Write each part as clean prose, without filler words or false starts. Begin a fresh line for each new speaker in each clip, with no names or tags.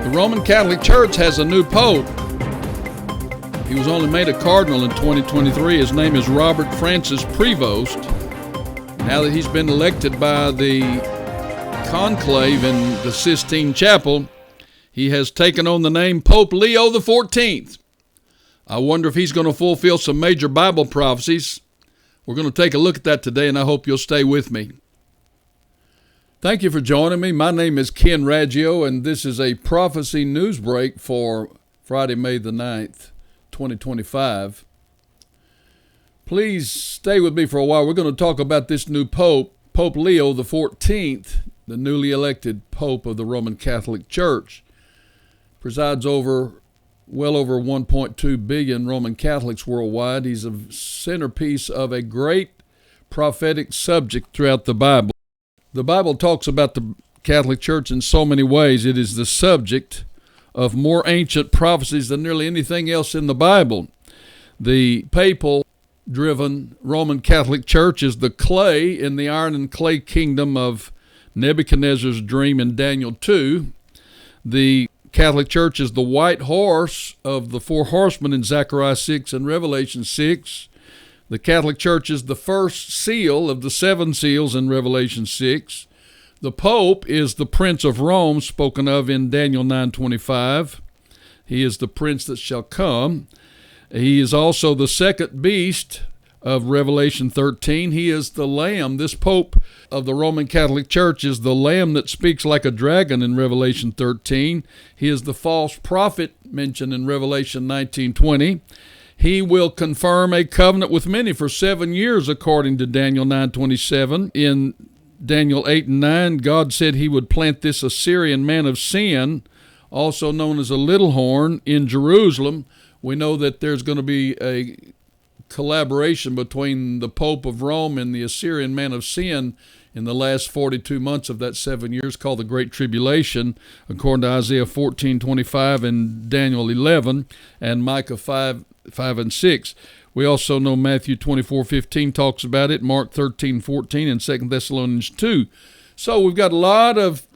The Roman Catholic Church has a new pope. He was only made a cardinal in 2023. His name is Robert Francis Prevost. Now that he's been elected by the conclave in the Sistine Chapel, he has taken on the name Pope Leo XIV. I wonder if he's going to fulfill some major Bible prophecies. We're going to take a look at that today, and I hope you'll stay with me. Thank you for joining me. My name is Ken Raggio, and this is a prophecy newsbreak for Friday, May the 9th, 2025. Please stay with me for a while. We're going to talk about this new pope, Pope Leo XIV, the newly elected pope of the Roman Catholic Church. Presides over well over 1.2 billion Roman Catholics worldwide. He's a centerpiece of a great prophetic subject throughout the Bible. The Bible talks about the Catholic Church in so many ways. It is the subject of more ancient prophecies than nearly anything else in the Bible. The papal-driven Roman Catholic Church is the clay in the iron and clay kingdom of Nebuchadnezzar's dream in Daniel 2. The Catholic Church is the white horse of the four horsemen in Zechariah 6 and Revelation 6. The Catholic Church is the first seal of the seven seals in Revelation 6. The Pope is the Prince of Rome spoken of in Daniel 9:25. He is the prince that shall come. He is also the second beast of Revelation 13. He is the Lamb. This Pope of the Roman Catholic Church is the Lamb that speaks like a dragon in Revelation 13. He is the false prophet mentioned in Revelation 19:20. He will confirm a covenant with many for 7 years, according to Daniel 9:27. In Daniel 8 and 9, God said he would plant this Assyrian man of sin, also known as a little horn, in Jerusalem. We know that there's going to be a collaboration between the Pope of Rome and the Assyrian man of sin in the last 42 months of that 7 years, called the Great Tribulation, according to Isaiah 14:25 and Daniel 11 and Micah 5 and 6. We also know Matthew 24:15 talks about it, Mark 13:14, and 2 Thessalonians 2. So we've got a lot of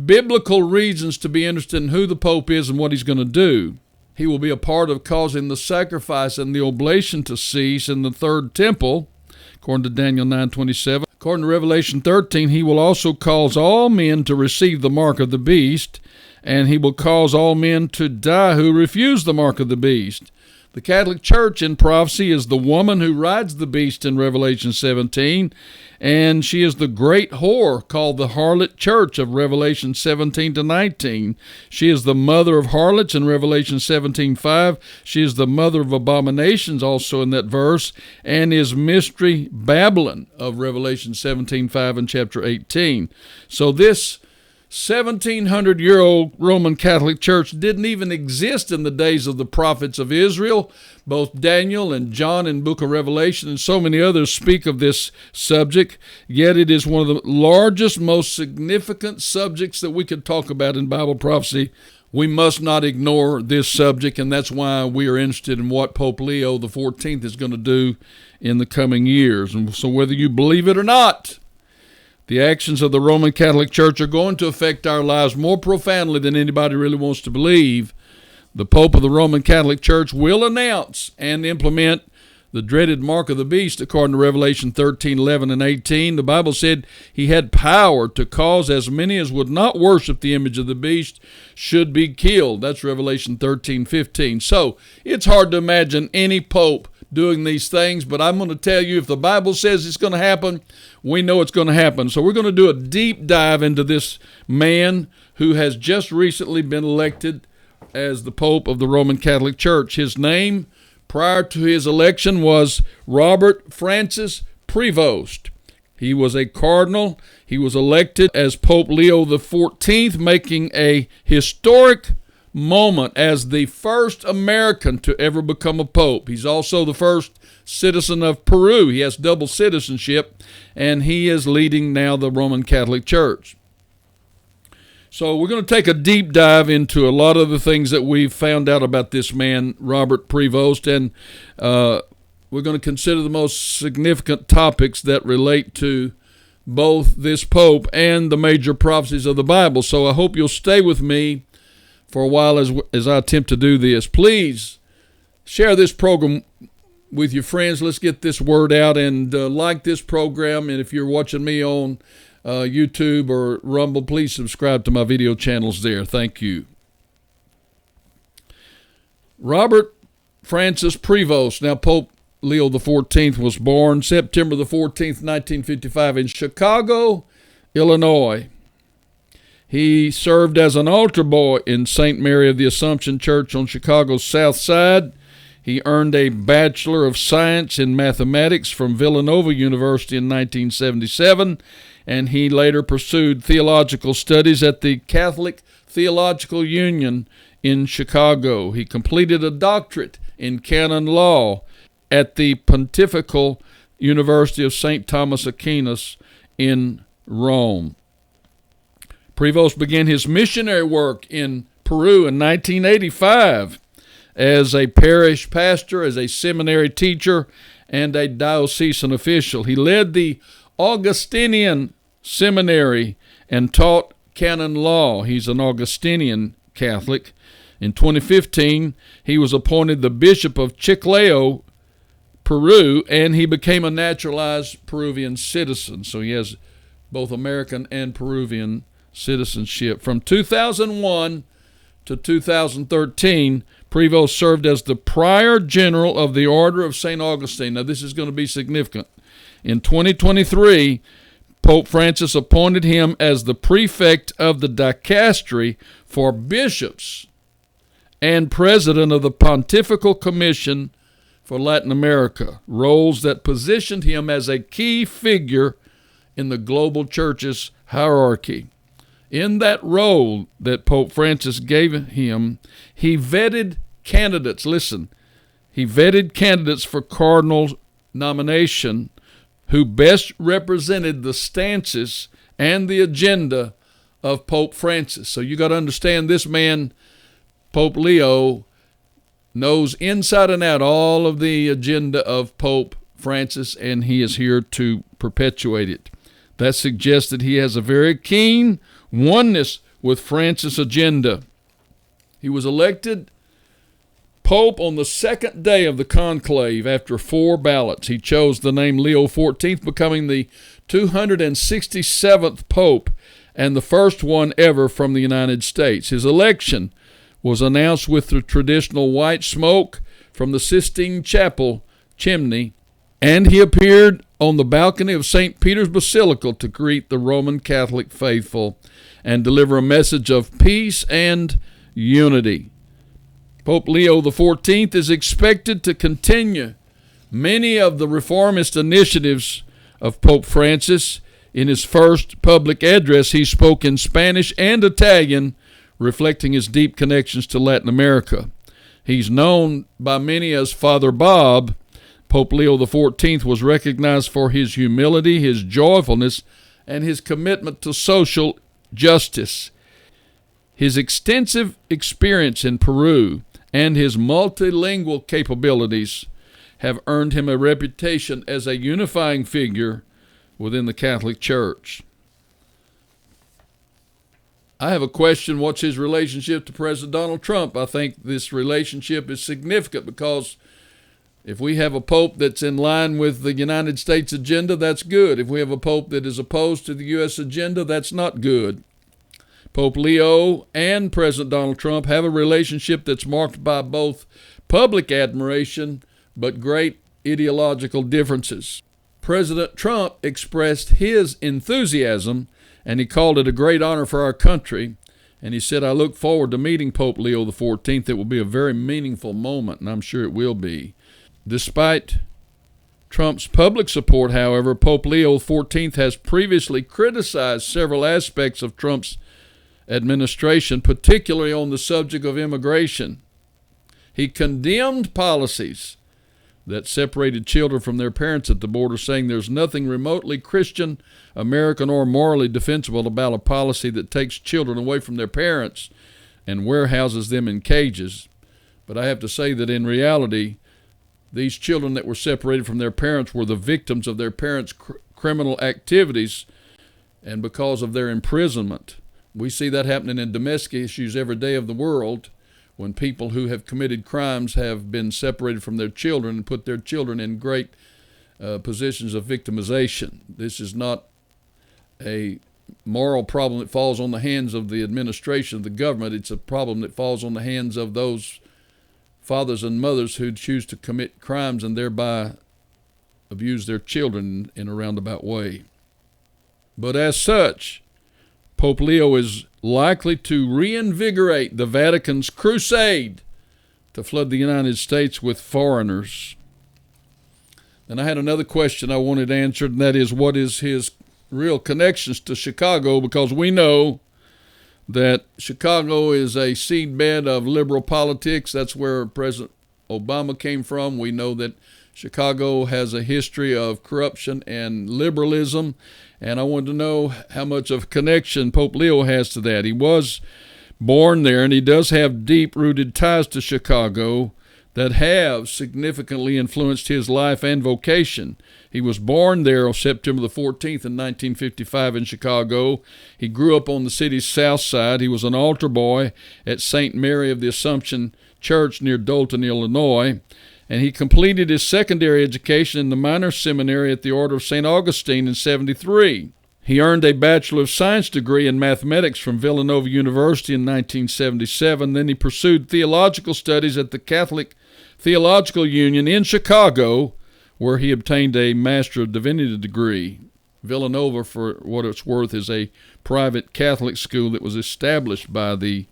biblical reasons to be interested in who the Pope is and what he's going to do. He will be a part of causing the sacrifice and the oblation to cease in the third temple, according to Daniel 9:27. According to Revelation 13, he will also cause all men to receive the mark of the beast, and he will cause all men to die who refuse the mark of the beast. The Catholic Church in prophecy is the woman who rides the beast in Revelation 17, and she is the great whore called the harlot church of Revelation 17-19. She is the mother of harlots in Revelation 17:5. She is the mother of abominations also in that verse, and is Mystery Babylon of Revelation 17:5 and chapter 18. So this 1,700-year-old Roman Catholic Church didn't even exist in the days of the prophets of Israel. Both Daniel and John in book of Revelation and so many others speak of this subject, yet it is one of the largest, most significant subjects that we could talk about in Bible prophecy. We must not ignore this subject, and that's why we are interested in what Pope Leo XIV is going to do in the coming years. And so whether you believe it or not, the actions of the Roman Catholic Church are going to affect our lives more profoundly than anybody really wants to believe. The Pope of the Roman Catholic Church will announce and implement the dreaded mark of the beast, according to Revelation 13:11 and 18. The Bible said he had power to cause as many as would not worship the image of the beast should be killed. That's Revelation 13:15. So it's hard to imagine any pope doing these things, but I'm going to tell you, if the Bible says it's going to happen, we know it's going to happen. So we're going to do a deep dive into this man who has just recently been elected as the Pope of the Roman Catholic Church. His name prior to his election was Robert Francis Prevost. He was a cardinal. He was elected as Pope Leo XIV, making a historic moment as the first American to ever become a pope. He's also the first citizen of Peru. He has double citizenship, and he is leading now the Roman Catholic Church. So we're going to take a deep dive into a lot of the things that we've found out about this man, Robert Prevost, and we're going to consider the most significant topics that relate to both this pope and the major prophecies of the Bible. So I hope you'll stay with me for a while as I attempt to do this. Please share this program with your friends. Let's get this word out, and like this program. And if you're watching me on YouTube or Rumble, please subscribe to my video channels there. Thank you. Robert Francis Prevost. Now, Pope Leo XIV was born September the 14th, 1955 in Chicago, Illinois. He served as an altar boy in St. Mary of the Assumption Church on Chicago's South Side. He earned a Bachelor of Science in Mathematics from Villanova University in 1977, and he later pursued theological studies at the Catholic Theological Union in Chicago. He completed a doctorate in canon law at the Pontifical University of St. Thomas Aquinas in Rome. Prevost began his missionary work in Peru in 1985 as a parish pastor, as a seminary teacher, and a diocesan official. He led the Augustinian Seminary and taught canon law. He's an Augustinian Catholic. In 2015, he was appointed the Bishop of Chiclayo, Peru, and he became a naturalized Peruvian citizen. So he has both American and Peruvian citizenship. From 2001 to 2013, Prevost served as the Prior General of the Order of St. Augustine. Now, this is going to be significant. In 2023, Pope Francis appointed him as the prefect of the dicastery for bishops and president of the Pontifical Commission for Latin America, roles that positioned him as a key figure in the global church's hierarchy. In that role that Pope Francis gave him, he vetted candidates. Listen, he vetted candidates for cardinal nomination who best represented the stances and the agenda of Pope Francis. So you got to understand, this man, Pope Leo, knows inside and out all of the agenda of Pope Francis, and he is here to perpetuate it. That suggests that he has a very keen oneness with Francis' agenda. He was elected Pope on the second day of the conclave after 4 ballots. He chose the name Leo XIV, becoming the 267th Pope and the first one ever from the United States. His election was announced with the traditional white smoke from the Sistine Chapel chimney, and he appeared on the balcony of St. Peter's Basilica to greet the Roman Catholic faithful and deliver a message of peace and unity. Pope Leo XIV is expected to continue many of the reformist initiatives of Pope Francis. In his first public address, he spoke in Spanish and Italian, reflecting his deep connections to Latin America. He's known by many as Father Bob. Pope Leo XIV was recognized for his humility, his joyfulness, and his commitment to social justice. His extensive experience in Peru and his multilingual capabilities have earned him a reputation as a unifying figure within the Catholic Church. I have a question. What's his relationship to President Donald Trump? I think this relationship is significant because if we have a pope that's in line with the United States agenda, that's good. If we have a pope that is opposed to the U.S. agenda, that's not good. Pope Leo and President Donald Trump have a relationship that's marked by both public admiration but great ideological differences. President Trump expressed his enthusiasm, and he called it a great honor for our country. And he said, I look forward to meeting Pope Leo XIV. It will be a very meaningful moment, and I'm sure it will be. Despite Trump's public support, however, Pope Leo XIV has previously criticized several aspects of Trump's administration, particularly on the subject of immigration. He condemned policies that separated children from their parents at the border, saying there's nothing remotely Christian, American, or morally defensible about a policy that takes children away from their parents and warehouses them in cages. But I have to say that in reality, these children that were separated from their parents were the victims of their parents' criminal activities, and because of their imprisonment, We see that happening in domestic issues every day of the world, when people who have committed crimes have been separated from their children and put their children in great positions of victimization. This is not a moral problem that falls on the hands of the administration of the government. It's a problem that falls on the hands of those fathers and mothers who choose to commit crimes and thereby abuse their children in a roundabout way. But as such, Pope Leo is likely to reinvigorate the Vatican's crusade to flood the United States with foreigners. And I had another question I wanted answered, and that is, what is his real connections to Chicago? Because we know that Chicago is a seedbed of liberal politics. That's where President Obama came from. We know that Chicago has a history of corruption and liberalism, and I wanted to know how much of a connection Pope Leo has to that. He was born there, and he does have deep-rooted ties to Chicago that have significantly influenced his life and vocation. He was born there on September the 14th in 1955 in Chicago. He grew up on the city's south side. He was an altar boy at St. Mary of the Assumption Church near Dolton, Illinois. And he completed his secondary education in the minor seminary at the Order of St. Augustine in 1973. He earned a Bachelor of Science degree in mathematics from Villanova University in 1977. Then he pursued theological studies at the Catholic Theological Union in Chicago, where he obtained a Master of Divinity degree. Villanova, for what it's worth, is a private Catholic school that was established by the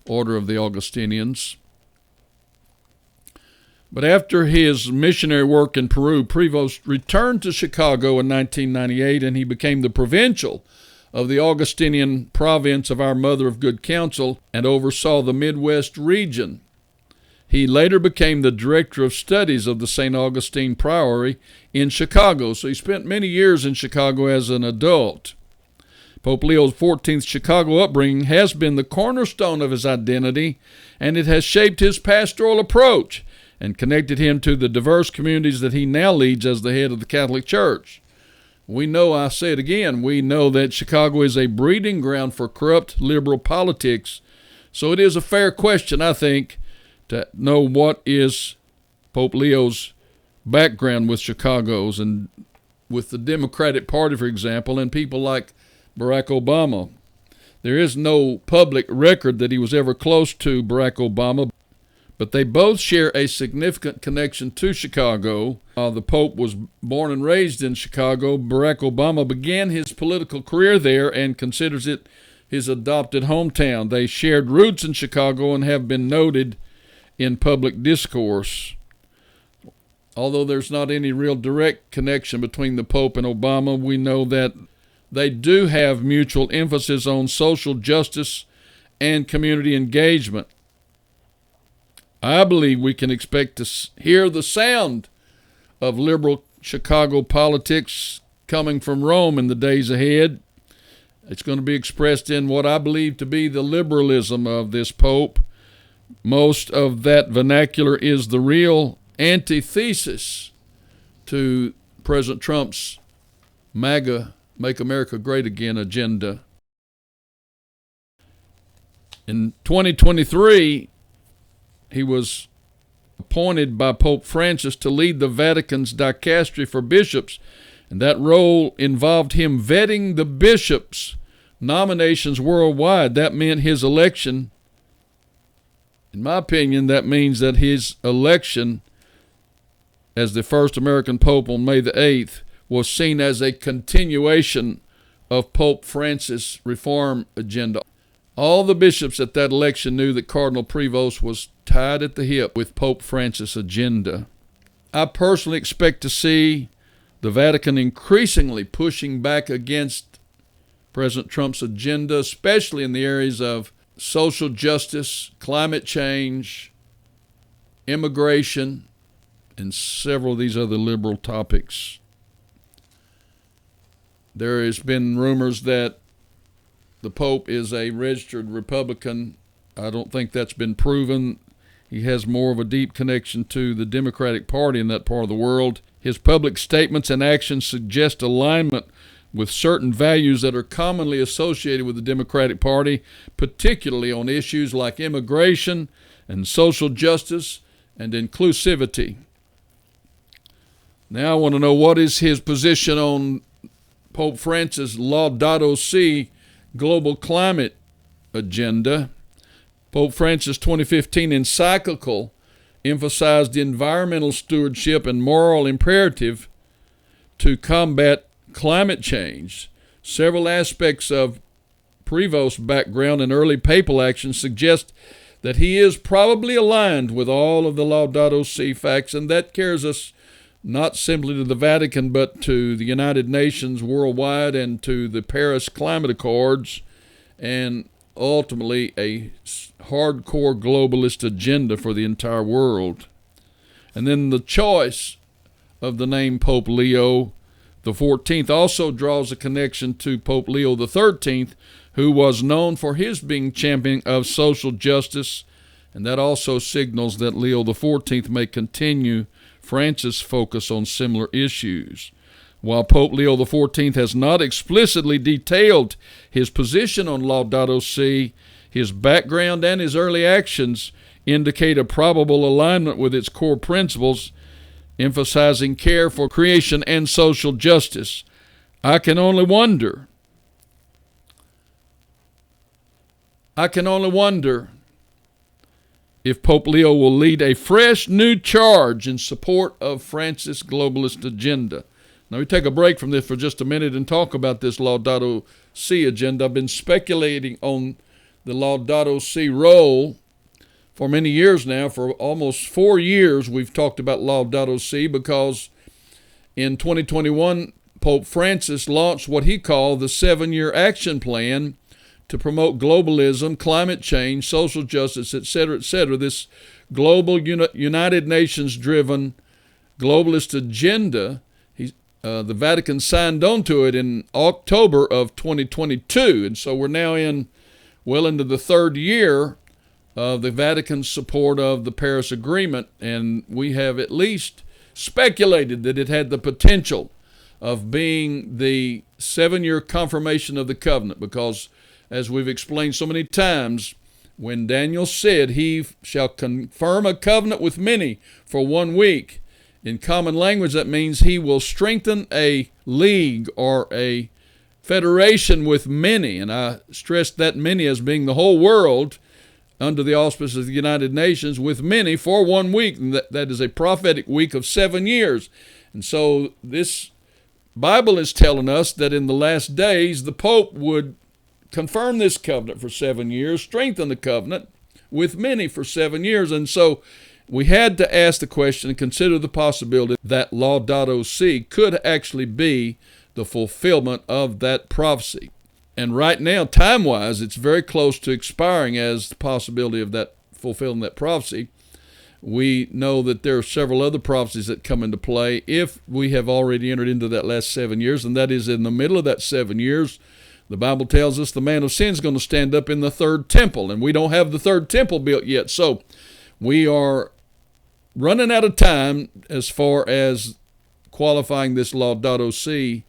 Order of the Augustinians. But after his missionary work in Peru, Prevost returned to Chicago in 1998, and he became the provincial of the Augustinian province of Our Mother of Good Counsel and oversaw the Midwest region. He later became the director of studies of the St. Augustine Priory in Chicago, so he spent many years in Chicago as an adult. Pope Leo XIV's Chicago upbringing has been the cornerstone of his identity, and it has shaped his pastoral approach and connected him to the diverse communities that he now leads as the head of the Catholic Church. We know, I say it again, we know that Chicago is a breeding ground for corrupt liberal politics, so it is a fair question, I think, to know what is Pope Leo's background with Chicago's and with the Democratic Party, for example, and people like Barack Obama. There is no public record that he was ever close to Barack Obama, but they both share a significant connection to Chicago. The Pope was born and raised in Chicago. Barack Obama began his political career there and considers it his adopted hometown. They shared roots in Chicago and have been noted in public discourse. Although there's not any real direct connection between the Pope and Obama, we know that they do have mutual emphasis on social justice and community engagement. I believe we can expect to hear the sound of liberal Chicago politics coming from Rome in the days ahead. It's going to be expressed in what I believe to be the liberalism of this Pope. Most of that vernacular is the real antithesis to President Trump's MAGA, Make America Great Again agenda. In 2023, he was appointed by Pope Francis to lead the Vatican's dicastery for bishops, and that role involved him vetting the bishops' nominations worldwide. That meant his election. In my opinion, that means that his election as the first American Pope on May the 8th was seen as a continuation of Pope Francis' reform agenda. All the bishops at that election knew that Cardinal Prevost was tied at the hip with Pope Francis' agenda. I personally expect to see the Vatican increasingly pushing back against President Trump's agenda, especially in the areas of social justice, climate change, immigration, and several of these other liberal topics. There has been rumors that the Pope is a registered Republican. I don't think that's been proven. He has more of a deep connection to the Democratic Party in that part of the world. His public statements and actions suggest alignment with certain values that are commonly associated with the Democratic Party, particularly on issues like immigration and social justice and inclusivity. Now I want to know, what is his position on Pope Francis' Laudato Si global climate agenda? Pope Francis' 2015 encyclical emphasized the environmental stewardship and moral imperative to combat climate change. Several aspects of Prevost's background and early papal action suggest that he is probably aligned with all of the Laudato Si facts, and that carries us not simply to the Vatican, but to the United Nations worldwide and to the Paris Climate Accords, and ultimately a hardcore globalist agenda for the entire world. And then the choice of the name Pope Leo the 14th also draws a connection to Pope Leo the 13th, who was known for his being champion of social justice, and that also signals that Leo the 14th may continue Francis' focus on similar issues. While Pope Leo the 14th has not explicitly detailed his position on Laudato Si, his background and his early actions indicate a probable alignment with its core principles, emphasizing care for creation and social justice. I can only wonder if Pope Leo will lead a fresh new charge in support of Francis' globalist agenda. Now we take a break from this for just a minute and talk about this Laudato Si agenda. I've been speculating on the Laudato Si role for many years now. For almost 4 years we've talked about Laudato Si, because in 2021 Pope Francis launched what he called the 7-year action plan to promote globalism, climate change, social justice, etc., etc. This global United Nations-driven globalist agenda, the Vatican signed on to it in October of 2022, and so we're now into the third year of the Vatican's support of the Paris Agreement, and we have at least speculated that it had the potential of being the 7-year confirmation of the covenant, because as we've explained so many times, when Daniel said he shall confirm a covenant with many for 1 week, in common language that means he will strengthen a league or a federation with many, and I stress that many as being the whole world under the auspices of the United Nations, with many for 1 week, and that is a prophetic week of 7 years. And so this Bible is telling us that in the last days the Pope would confirm this covenant for 7 years, strengthen the covenant with many for 7 years. And so we had to ask the question and consider the possibility that Laudato Si could actually be the fulfillment of that prophecy. And right now, time-wise, it's very close to expiring as the possibility of that fulfilling that prophecy. We know that there are several other prophecies that come into play if we have already entered into that last 7 years, and that is in the middle of that 7 years. The Bible tells us the man of sin is going to stand up in the third temple, and we don't have the third temple built yet. So we are running out of time as far as qualifying this Laudato Si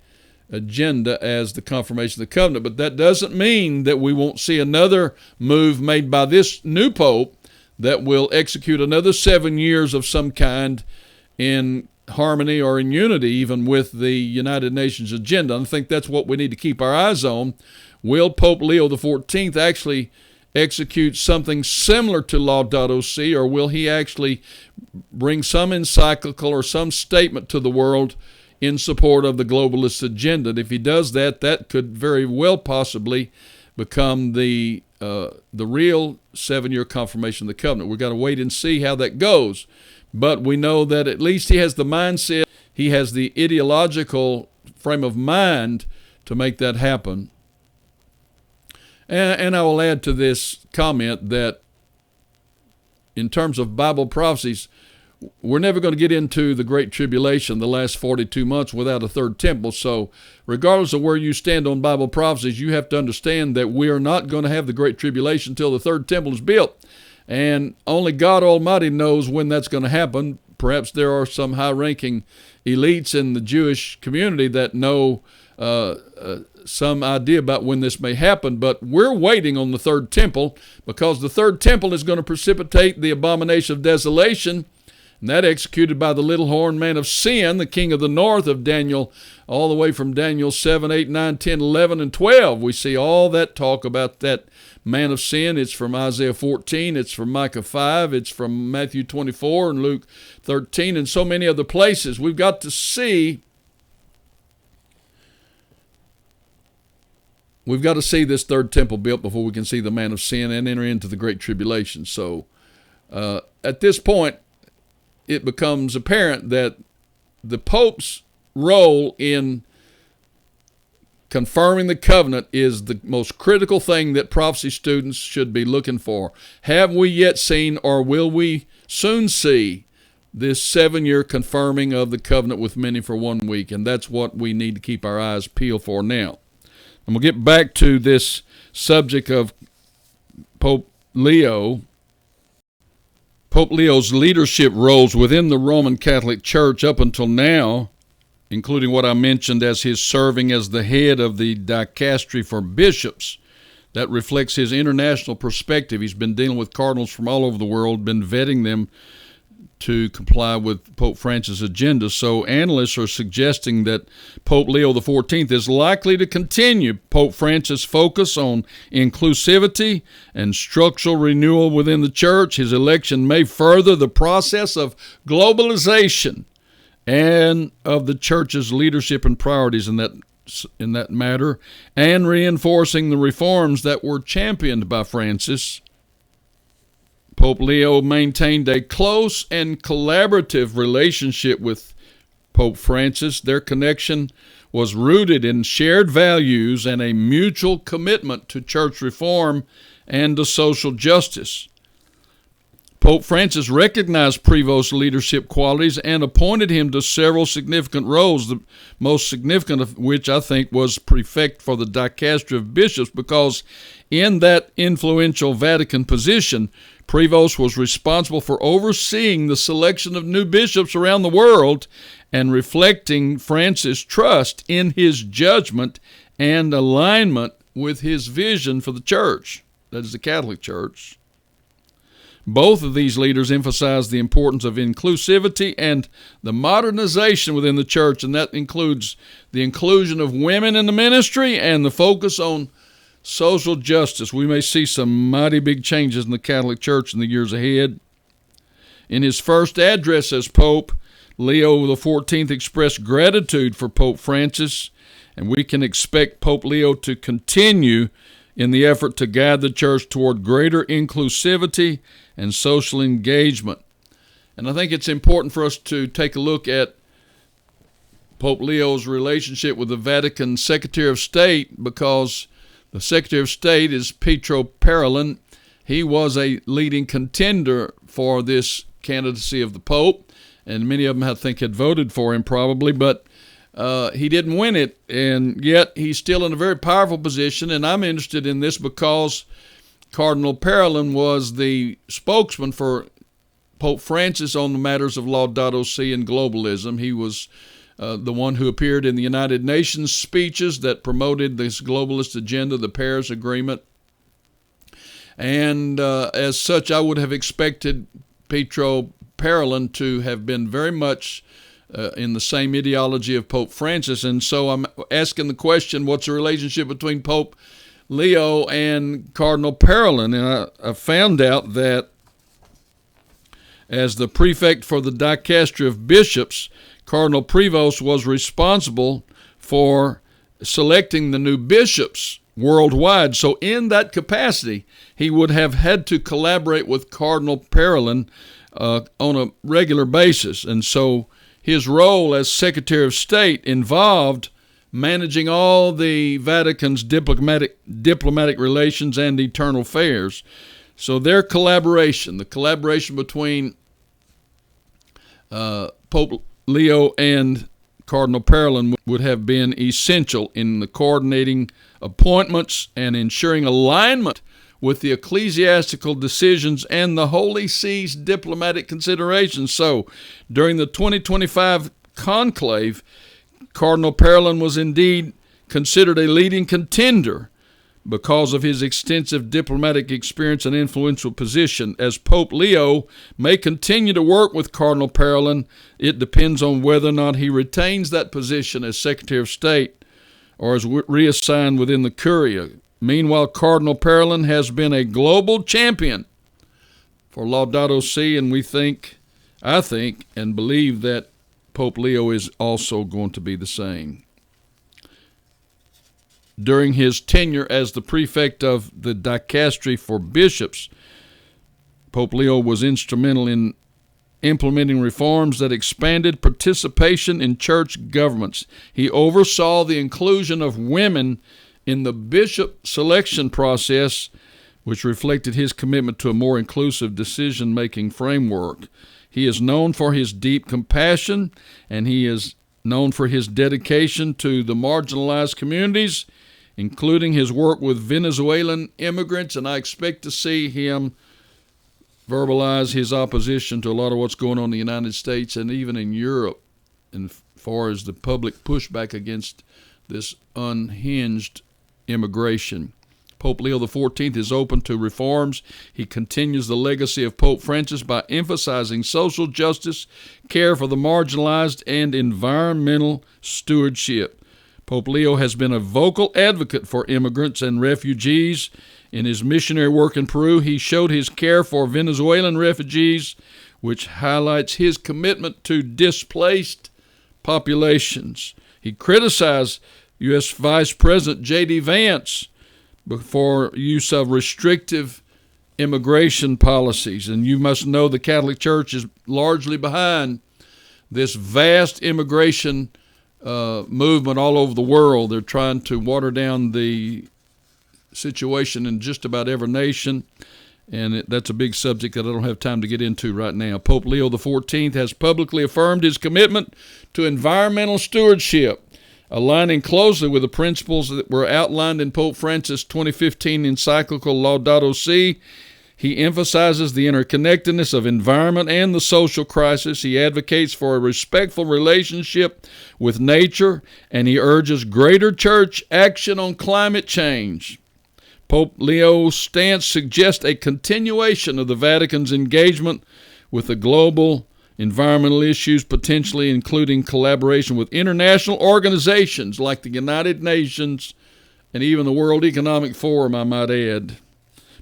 agenda as the confirmation of the covenant. But that doesn't mean that we won't see another move made by this new pope that will execute another 7 years of some kind in harmony or in unity even with the United Nations agenda. And I think that's what we need to keep our eyes on. Will Pope Leo the 14th actually execute something similar to Laudato Si, or will he actually bring some encyclical or some statement to the world in support of the globalist agenda? And if he does that, that could very well possibly become the real 7-year confirmation of the covenant. We've got to wait and see how that goes. But we know that at least he has the mindset, he has the ideological frame of mind to make that happen. And I will add to this comment that in terms of Bible prophecies, we're never going to get into the Great Tribulation, the last 42 months, without a third temple. So regardless of where you stand on Bible prophecies, you have to understand that we are not going to have the Great Tribulation until the third temple is built. And only God Almighty knows when that's going to happen. Perhaps there are some high-ranking elites in the Jewish community that know some idea about when this may happen, but we're waiting on the third temple, because the third temple is going to precipitate the abomination of desolation, and that executed by the little horn man of sin, the king of the north of Daniel, all the way from Daniel 7, 8, 9, 10, 11, and 12. We see all that talk about that man of sin. It's from Isaiah 14, it's from Micah 5, it's from Matthew 24 and Luke 13, and so many other places. We've got to see this third temple built before we can see the man of sin and enter into the great tribulation. So at this point, it becomes apparent that the Pope's role in confirming the covenant is the most critical thing that prophecy students should be looking for. Have we yet seen, or will we soon see, this 7-year confirming of the covenant with many for 1 week? And that's what we need to keep our eyes peeled for now. And we'll get back to this subject of Pope Leo. Pope Leo's leadership roles within the Roman Catholic Church up until now, including what I mentioned as his serving as the head of the dicastery for bishops. That reflects his international perspective. He's been dealing with cardinals from all over the world, been vetting them to comply with Pope Francis' agenda. So analysts are suggesting that Pope Leo XIV is likely to continue Pope Francis' focus on inclusivity and structural renewal within the church. His election may further the process of globalization and of the church's leadership and priorities in that matter, and reinforcing the reforms that were championed by Francis. Pope Leo maintained a close and collaborative relationship with Pope Francis. Their connection was rooted in shared values and a mutual commitment to church reform and to social justice. Pope Francis recognized Prevost's leadership qualities and appointed him to several significant roles, the most significant of which I think was prefect for the dicastery of bishops, because in that influential Vatican position, Prevost was responsible for overseeing the selection of new bishops around the world and reflecting Francis' trust in his judgment and alignment with his vision for the church, that is the Catholic Church. Both of these leaders emphasized the importance of inclusivity and the modernization within the church, and that includes the inclusion of women in the ministry and the focus on social justice. We may see some mighty big changes in the Catholic Church in the years ahead. In his first address as Pope, Leo XIV expressed gratitude for Pope Francis, and we can expect Pope Leo to continue in the effort to guide the church toward greater inclusivity and social engagement. And I think it's important for us to take a look at Pope Leo's relationship with the Vatican Secretary of State, because the Secretary of State is Pietro Parolin. He was a leading contender for this candidacy of the Pope, and many of them, I think, had voted for him probably, but he didn't win it, and yet he's still in a very powerful position. And I'm interested in this because Cardinal Parolin was the spokesman for Pope Francis on the matters of Laudato Si and globalism. He was the one who appeared in the United Nations speeches that promoted this globalist agenda, the Paris Agreement. And as such, I would have expected Pietro Parolin to have been very much in the same ideology of Pope Francis. And so I'm asking the question, what's the relationship between Pope Leo and Cardinal Parolin? And I found out that as the prefect for the dicastery of bishops, Cardinal Prevost was responsible for selecting the new bishops worldwide. So in that capacity, he would have had to collaborate with Cardinal Parolin on a regular basis. And so his role as Secretary of State involved managing all the Vatican's diplomatic relations and internal affairs. So their collaboration, the collaboration between Pope Leo and Cardinal Parolin would have been essential in the coordinating appointments and ensuring alignment with the ecclesiastical decisions and the Holy See's diplomatic considerations. So during the 2025 conclave, Cardinal Parolin was indeed considered a leading contender because of his extensive diplomatic experience and influential position. As Pope Leo may continue to work with Cardinal Parolin, it depends on whether or not he retains that position as Secretary of State or is reassigned within the Curia. Meanwhile, Cardinal Parolin has been a global champion for Laudato Si, and I think and believe that Pope Leo is also going to be the same. During his tenure as the prefect of the dicastery for bishops, Pope Leo was instrumental in implementing reforms that expanded participation in church governments. He oversaw the inclusion of women in the bishop selection process, which reflected his commitment to a more inclusive decision-making framework. He is known for his deep compassion, and he is known for his dedication to the marginalized communities, including his work with Venezuelan immigrants, and I expect to see him verbalize his opposition to a lot of what's going on in the United States and even in Europe, as far as the public pushback against this unhinged immigration. Pope Leo XIV is open to reforms. He continues the legacy of Pope Francis by emphasizing social justice, care for the marginalized, and environmental stewardship. Pope Leo has been a vocal advocate for immigrants and refugees. In his missionary work in Peru, he showed his care for Venezuelan refugees, which highlights his commitment to displaced populations. He criticized U.S. Vice President J.D. Vance for use of restrictive immigration policies. And you must know the Catholic Church is largely behind this vast immigration movement all over the world. They're trying to water down the situation in just about every nation, and that's a big subject that I don't have time to get into right now. Pope Leo XIV has publicly affirmed his commitment to environmental stewardship, aligning closely with the principles that were outlined in Pope Francis' 2015 encyclical Laudato Si. He emphasizes the interconnectedness of environment and the social crisis. He advocates for a respectful relationship with nature, and he urges greater church action on climate change. Pope Leo's stance suggests a continuation of the Vatican's engagement with the global environmental issues, potentially including collaboration with international organizations like the United Nations and even the World Economic Forum, I might add.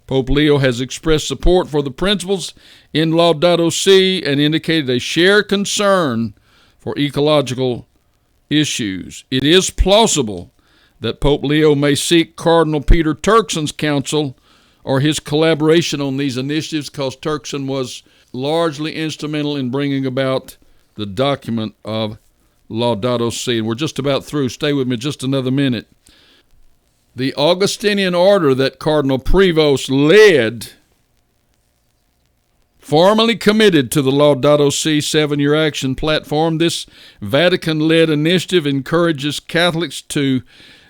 Pope Leo has expressed support for the principles in Laudato Si and indicated a shared concern for ecological issues. It is plausible that Pope Leo may seek Cardinal Peter Turkson's counsel or his collaboration on these initiatives, because Turkson was largely instrumental in bringing about the document of Laudato Si. And we're just about through. Stay with me just another minute. The Augustinian order that Cardinal Prevost led formally committed to the Laudato Si 7-year action platform. This Vatican-led initiative encourages Catholics to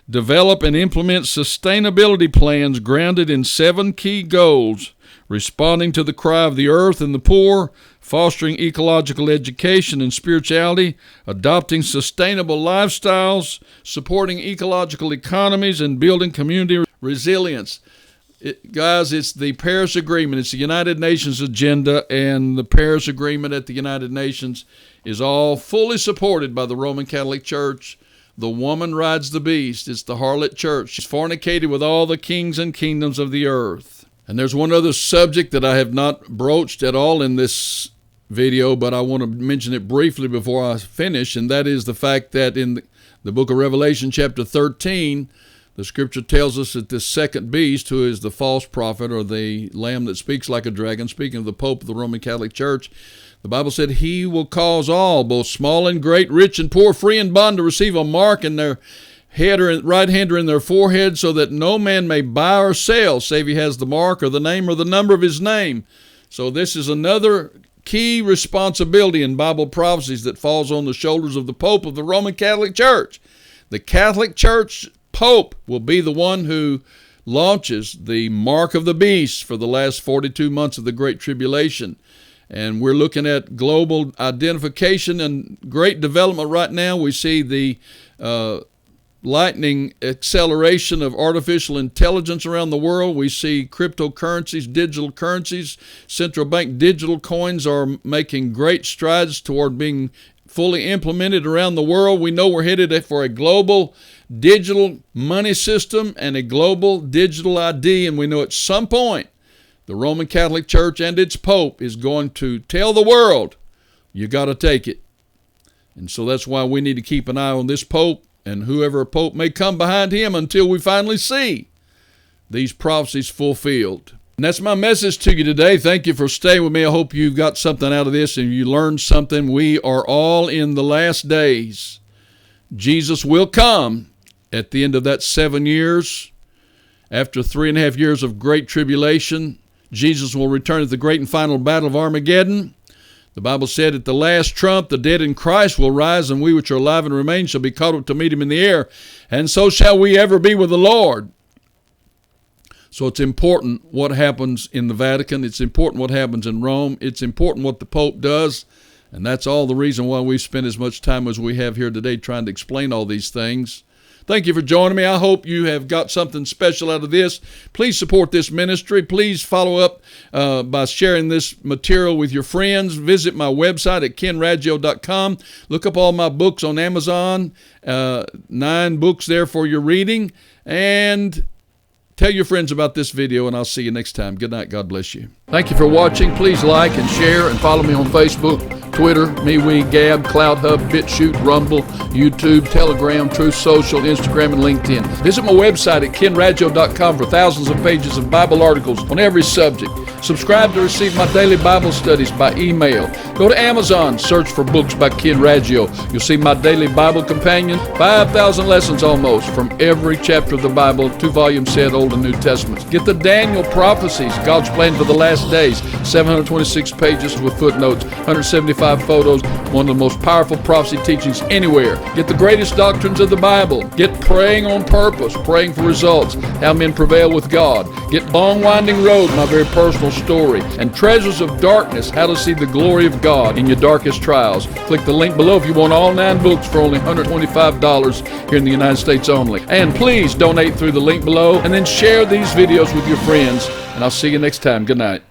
develop and implement sustainability plans grounded in 7 key goals: responding to the cry of the earth and the poor, fostering ecological education and spirituality, adopting sustainable lifestyles, supporting ecological economies, and building community resilience. Guys, it's the Paris Agreement. It's the United Nations agenda, and the Paris Agreement at the United Nations is all fully supported by the Roman Catholic Church. The woman rides the beast. It's the harlot church. She's fornicated with all the kings and kingdoms of the earth. And there's one other subject that I have not broached at all in this video, but I want to mention it briefly before I finish, and that is the fact that in the book of Revelation, chapter 13, the scripture tells us that this second beast, who is the false prophet or the lamb that speaks like a dragon, speaking of the Pope of the Roman Catholic Church, the Bible said he will cause all, both small and great, rich and poor, free and bond, to receive a mark in their head or right hand or in their forehead, so that no man may buy or sell, save he has the mark or the name or the number of his name. So this is another key responsibility in Bible prophecies that falls on the shoulders of the Pope of the Roman Catholic Church. The Catholic Church Pope will be the one who launches the mark of the beast for the last 42 months of the Great Tribulation. And we're looking at global identification and great development right now. We see the lightning acceleration of artificial intelligence around the world. We see cryptocurrencies, digital currencies, central bank digital coins are making great strides toward being fully implemented around the world. We know we're headed for a global digital money system and a global digital ID, and we know at some point the Roman Catholic Church and its Pope is going to tell the world, you got to take it. And so that's why we need to keep an eye on this Pope and whoever Pope may come behind him until we finally see these prophecies fulfilled. And that's my message to you today. Thank you for staying with me. I hope you got something out of this and you learned something. We are all in the last days. Jesus will come at the end of that 7 years. After 3.5 years of great tribulation, Jesus will return at the great and final battle of Armageddon. The Bible said, at the last trump, the dead in Christ will rise, and we which are alive and remain shall be caught up to meet him in the air. And so shall we ever be with the Lord. So it's important what happens in the Vatican. It's important what happens in Rome. It's important what the Pope does. And that's all the reason why we spend as much time as we have here today trying to explain all these things. Thank you for joining me. I hope you have got something special out of this. Please support this ministry. Please follow up by sharing this material with your friends. Visit my website at KenRaggio.com. Look up all my books on Amazon. 9 books there for your reading. And tell your friends about this video, and I'll see you next time. Good night. God bless you. Thank you for watching. Please like and share and follow me on Facebook, Twitter, MeWe, Gab, CloudHub, BitChute, Rumble, YouTube, Telegram, Truth Social, Instagram, and LinkedIn. Visit my website at KenRaggio.com for thousands of pages of Bible articles on every subject. Subscribe to receive my daily Bible studies by email. Go to Amazon, search for books by Ken Raggio. You'll see my daily Bible companion, 5,000 lessons almost from every chapter of the Bible, 2-volume set, Old and New Testaments. Get the Daniel Prophecies, God's plan for the last days, 726 pages with footnotes, 175 photos, one of the most powerful prophecy teachings anywhere. Get the greatest doctrines of the Bible. Get Praying on Purpose, praying for results, how men prevail with God. Get Long Winding Road, my very personal story, and Treasures of Darkness, how to see the glory of God in your darkest trials. Click the link below if you want all 9 books for only $125 here in the United States only. And please donate through the link below, and then share these videos with your friends, and I'll see you next time. Good night.